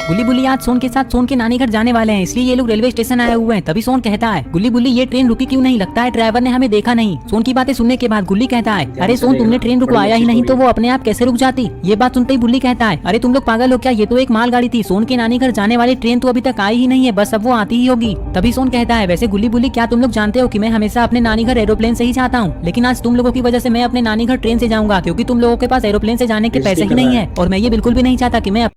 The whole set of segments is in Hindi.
गुल्ली बुल्ली आज सोन के साथ सोन के नानी घर जाने वाले हैं, इसलिए ये लोग रेलवे स्टेशन आए हुए हैं। तभी सोन कहता है, गुल्ली बुल्ली ये ट्रेन रुकी क्यों नहीं, लगता है ड्राइवर ने हमें देखा नहीं। सोन की बातें सुनने के बाद गुल्ली कहता है, अरे सोन तुमने ट्रेन रुकवाया ही नहीं तो वो अपने आप कैसे रुक जाती। ये बात सुनते ही बुल्ली कहता है, अरे तुम लोग पागल हो क्या, ये तो एक मालगाड़ी थी। सोन के नानी घर जाने वाली ट्रेन तो अभी तक आई ही नहीं है, बस अब वो आती ही होगी। तभी सोन कहता है, वैसे गुल्ली बुल्ली क्या तुम लोग जानते हो कि मैं हमेशा अपने नानी घर एरोप्लेन से ही जाता हूँ, लेकिन आज तुम लोगों की वजह से मैं अपने नानी घर ट्रेन से जाऊंगा, क्योंकि तुम लोगों के पास एरोप्लेन से जाने के पैसे ही नहीं है और मैं ये बिल्कुल भी नहीं चाहता कि मैं।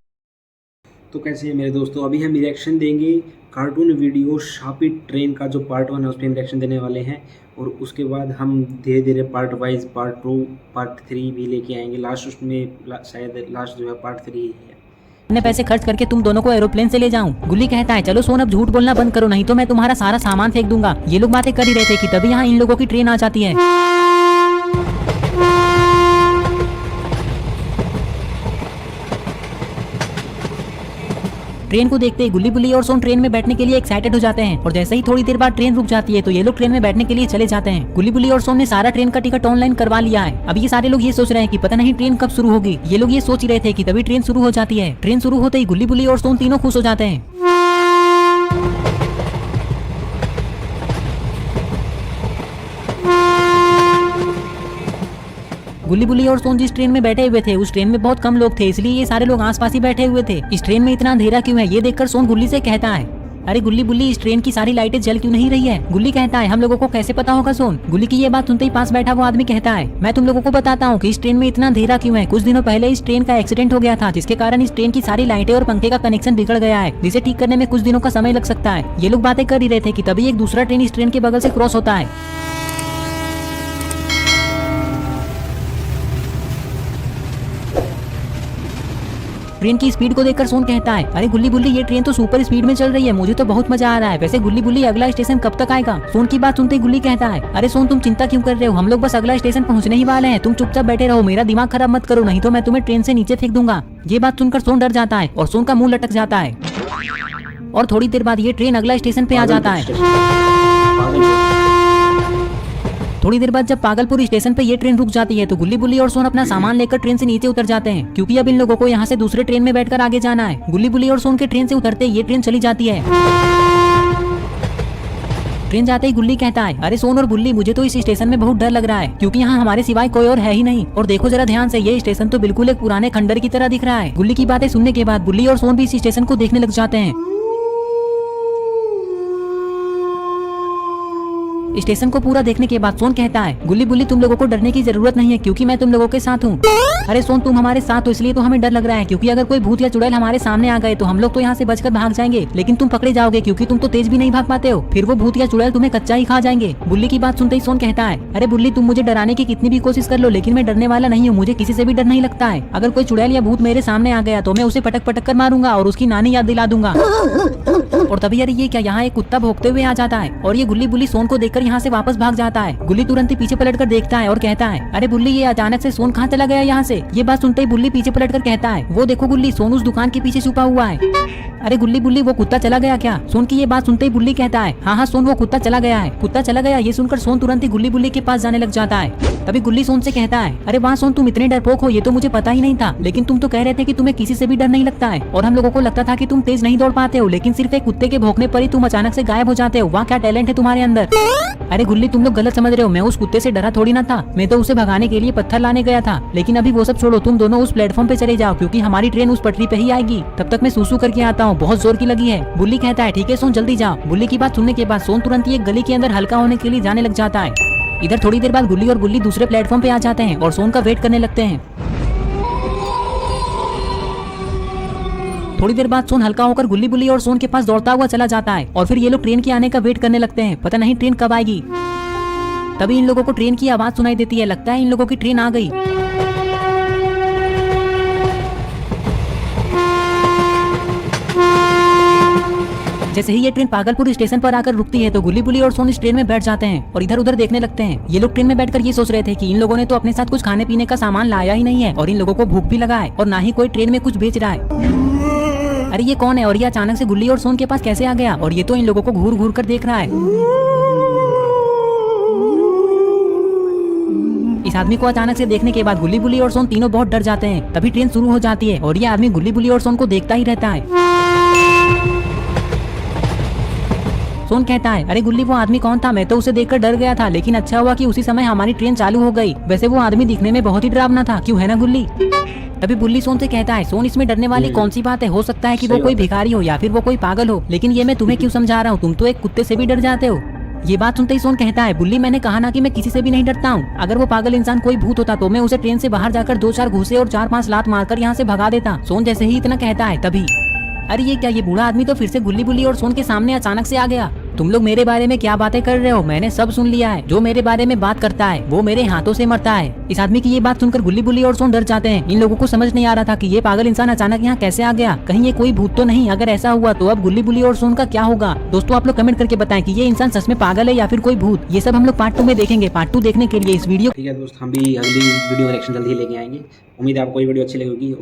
तो कैसे हैं मेरे दोस्तों, अभी हम रिएक्शन देंगे कार्टून वीडियो शापी ट्रेन का जो पार्ट 1 है उस पर रिएक्शन देने वाले हैं, और उसके बाद हम धीरे धीरे पार्ट वाइज पार्ट 2 पार्ट 3 भी लेके आएंगे। लास्ट उसमें शायद लास्ट जो है पार्ट 3 है। अपने पैसे खर्च करके तुम दोनों को एरोप्लेन से ले जाऊं। गुल्ली कहता है, चलो सोन अब झूठ बोलना बंद करो, नहीं तो मैं तुम्हारा सारा सामान फेंक दूंगा। ये लोग बातें कर ही रहे थे कि तभी यहाँ इन लोगों की ट्रेन आ जाती है। ट्रेन को देखते ही गुल्ली बुल्ली और सोन ट्रेन में बैठने के लिए एक्साइटेड हो जाते हैं, और जैसे ही थोड़ी देर बाद ट्रेन रुक जाती है तो ये लोग ट्रेन में बैठने के लिए चले जाते हैं। गुल्ली बुल्ली और सोन ने सारा ट्रेन का टिकट ऑनलाइन करवा लिया है। अब ये सारे लोग ये सोच रहे हैं कि पता नहीं ट्रेन कब शुरू होगी। ये लोग ये सोच ही रहे थे कि तभी ट्रेन शुरू हो जाती है। ट्रेन शुरू होते ही गुल्ली बुल्ली और सोन तीनों खुश हो जाते हैं। गुल्ली बुल्ली और सोन जिस ट्रेन में बैठे हुए थे उस ट्रेन में बहुत कम लोग थे, इसलिए ये सारे लोग आसपास ही बैठे हुए थे। इस ट्रेन में इतना अंधेरा क्यों है, ये देखकर सोन गुल्ली से कहता है, अरे गुल्ली बुल्ली इस ट्रेन की सारी लाइटें जल क्यों नहीं रही है। गुल्ली कहता है, हम लोगों को कैसे पता होगा सोन। गुल्ली की ये बात सुनते ही पास बैठा वो आदमी कहता है, मैं तुम लोगों को बताता हूँ कि इस ट्रेन में इतना अंधेरा क्यों है। कुछ दिनों पहले इस ट्रेन का एक्सीडेंट हो गया था, जिसके कारण इस ट्रेन की सारी लाइटें और पंखे का कनेक्शन बिगड़ गया है, जिसे ठीक करने में कुछ दिनों का समय लग सकता है। ये लोग बातें कर ही रहे थे कि तभी एक दूसरा ट्रेन इस ट्रेन के बगल से क्रॉस होता है। ट्रेन की स्पीड को देखकर सोन कहता है, अरे गुल्ली बुल्ली ये ट्रेन तो सुपर स्पीड में चल रही है, मुझे तो बहुत मजा आ रहा है। वैसे गुल्ली बुल्ली अगला स्टेशन कब तक आएगा। सोन की बात सुनते ही गुल्ली कहता है, अरे सोन तुम चिंता क्यों कर रहे हो, हम लोग बस अगला स्टेशन पहुंचने ही वाले हैं, तुम चुपचाप बैठे रहो, मेरा दिमाग खराब मत करो, नहीं तो मैं तुम्हें ट्रेन से नीचे फेंक दूंगा। ये बात सुनकर सोन डर जाता है और सोन का मुंह लटक जाता है, और थोड़ी देर बाद ये ट्रेन अगला स्टेशन पे आ जाता है। थोड़ी देर बाद जब पागलपुर स्टेशन पे ये ट्रेन रुक जाती है तो गुल्ली बुल्ली और सोन अपना सामान लेकर ट्रेन से नीचे उतर जाते हैं, क्योंकि अब इन लोगों को यहाँ से दूसरे ट्रेन में बैठकर आगे जाना है। गुल्ली बुल्ली और सोन के ट्रेन से उतरते ये ट्रेन चली जाती है। ट्रेन जाते ही गुल्ली कहता है, अरे सोन और बुल्ली मुझे तो इस स्टेशन में बहुत डर लग रहा है, क्योंकि यहाँ हमारे सिवाय कोई और है ही नहीं, और देखो जरा ध्यान से ये स्टेशन तो बिल्कुल एक पुराने खंडर की तरह दिख रहा है। गुल्ली की बातें सुनने के बाद बुल्ली और सोन भी इस स्टेशन को देखने लग जाते हैं। स्टेशन को पूरा देखने के बाद सोन कहता है, गुल्ली बुल्ली तुम लोगों को डरने की जरूरत नहीं है, क्योंकि मैं तुम लोगों के साथ हूँ। अरे सोन तुम हमारे साथ हो इसलिए तो हमें डर लग रहा है, क्योंकि अगर कोई भूत या चुड़ैल हमारे सामने आ गए तो हम लोग तो यहाँ से बचकर भाग जाएंगे, लेकिन तुम पकड़े जाओगे क्योंकि तुम तो तेज भी नहीं भाग पाते हो, फिर वो भूत या चुड़ैल तुम्हें कच्चा ही खा जाएंगे। बुल्ली की बात सुनते ही सोन कहता है, अरे बुल्ली तुम मुझे डराने की कितनी भी कोशिश कर लो, लेकिन मैं डरने वाला नहीं हूँ, मुझे किसी से भी डर नहीं लगता है। अगर कोई चुड़ैल या भूत मेरे सामने आ गया तो मैं उसे पटक पटक कर मारूंगा और उसकी नानी याद दिला दूंगा। और तभी अरे ये क्या, यहाँ एक कुत्ता भौंकते हुए आ जाता है, और ये गुल्ली बुल्ली सोन को देखकर यहाँ से वापस भाग जाता है। गुल्ली तुरंत ही पीछे पलटकर देखता है और कहता है, अरे बुल्ली ये अचानक से सोन कहाँ चला गया यहाँ से। ये बात सुनते ही बुल्ली पीछे पलटकर कहता है, वो देखो गुल्ली सोन उस दुकान के पीछे छुपा हुआ है। अरे गुल्ली बुल्ली वो कुत्ता चला गया क्या। सोन की ये बात सुनते ही बुल्ली कहता है, हाँ हाँ सोन वो कुत्ता चला गया है, कुत्ता चला गया। ये सुनकर सोन तुरंत ही गुल्ली बुल्ली के पास जाने लग जाता है। तभी गुल्ली सोन से कहता है, अरे वाह सोन तुम इतने डरपोक हो, ये तो मुझे पता ही नहीं था, लेकिन तुम तो कह रहे थे कि तुम्हें किसी से भी डर नहीं लगता है, और हम लोगों को लगता था कि तुम तेज नहीं दौड़ पाते हो, लेकिन सिर्फ एक कुत्ते के भौंकने पर ही तुम अचानक से गायब हो जाते हो। वाह क्या टैलेंट है तुम्हारे अंदर। अरे गुल्ली तुम लोग गलत समझ रहे हो, मैं उस कुत्ते से डरा थोड़ी ना था, मैं तो उसे भगाने के लिए पत्थर लाने गया था। लेकिन अभी वो सब छोड़ो, तुम दोनों उस प्लेटफॉर्म पे चले जाओ, क्योंकि हमारी ट्रेन उस पटरी पे ही आएगी। तब तक मैं सूसू करके आता हूँ, बहुत जोर की लगी है। बुल्ली कहता है, ठीक है सोन जल्दी जाओ। बुल्ली की बात सुनने के बाद सोन तुरंत ही एक गली के अंदर हल्का होने के लिए जाने लग जाता है। इधर थोड़ी देर बाद गुल्ली और बुल्ली दूसरे प्लेटफॉर्म पे आ जाते हैं और सोन का वेट करने लगते हैं। थोड़ी देर बाद सोन हल्का होकर गुल्ली बुल्ली और सोन के पास दौड़ता हुआ चला जाता है, और फिर ये लोग ट्रेन के आने का वेट करने लगते हैं, पता नहीं ट्रेन कब आएगी। तभी इन लोगों को ट्रेन की आवाज सुनाई देती है, लगता है इन लोगों की ट्रेन आ गई। जैसे ही ये ट्रेन पागलपुर स्टेशन पर आकर रुकती है तो गुल्ली बुल्ली और सोन इस ट्रेन में बैठ जाते हैं और इधर उधर देखने लगते हैं। ये लोग ट्रेन में बैठकर ये सोच रहे थे कि इन लोगों ने तो अपने साथ कुछ खाने पीने का सामान लाया ही नहीं है, और इन लोगों को भूख भी लगा है, और ना ही कोई ट्रेन में कुछ बेच रहा है। अरे ये कौन है, और ये अचानक से गुल्ली और सोन के पास कैसे आ गया, और ये तो इन लोगों को घूर घूर कर देख रहा है। इस आदमी को अचानक से देखने के बाद गुल्ली बुल्ली और सोन तीनों बहुत डर जाते हैं। तभी ट्रेन शुरू हो जाती है और ये आदमी गुल्ली बुल्ली और सोन को देखता ही रहता है। सोन कहता है, अरे गुल्ली वो आदमी कौन था? मैं तो उसे देखकर डर गया था, लेकिन अच्छा हुआ कि उसी समय हमारी ट्रेन चालू हो गई। वैसे वो आदमी दिखने में बहुत ही डरावना था, क्यों है ना गुल्ली? तभी बुल्ली सोन से कहता है, सोन इसमें डरने वाली कौन सी बात है? हो सकता है कि वो सही कोई बात है। भिखारी हो या फिर वो कोई पागल हो, लेकिन ये मैं तुम्हें क्यों समझा रहा हूँ? तुम तो एक कुत्ते से भी डर जाते हो। ये बात सुनते ही सोन कहता है, बुल्ली मैंने कहा ना कि मैं किसी से भी नहीं डरता हूँ। अगर वो पागल इंसान कोई भूत होता तो मैं उसे ट्रेन से बाहर जाकर 2-4 घूंसे और 4-5 लात मारकर यहाँ से भगा देता। सोन जैसे ही इतना कहता है तभी अरे ये क्या, ये बूढ़ा आदमी तो फिर से गुल्ली बुल्ली और सोन के सामने अचानक से आ गया। तुम लोग मेरे बारे में क्या बातें कर रहे हो? मैंने सब सुन लिया है। जो मेरे बारे में बात करता है वो मेरे हाथों से मरता है। इस आदमी की ये बात सुनकर गुल्ली बुल्ली और सोन डर जाते हैं। इन लोगों को समझ नहीं आ रहा था कि ये पागल इंसान अचानक यहाँ कैसे आ गया। कहीं ये कोई भूत तो नहीं? अगर ऐसा हुआ तो अब गुल्ली बुल्ली और सोन का क्या होगा? दोस्तों आप लोग कमेंट करके बताएं कि ये इंसान सच में पागल है या फिर कोई भूत। ये सब हम लोग पार्ट 2 में देखेंगे। पार्ट 2 देखने के लिए इस वीडियो ठीक है दोस्त, हम भी अगली वीडियो रिएक्शन जल्दी ही लेके आएंगे। उम्मीद है आपको ये वीडियो अच्छी लगेगी। और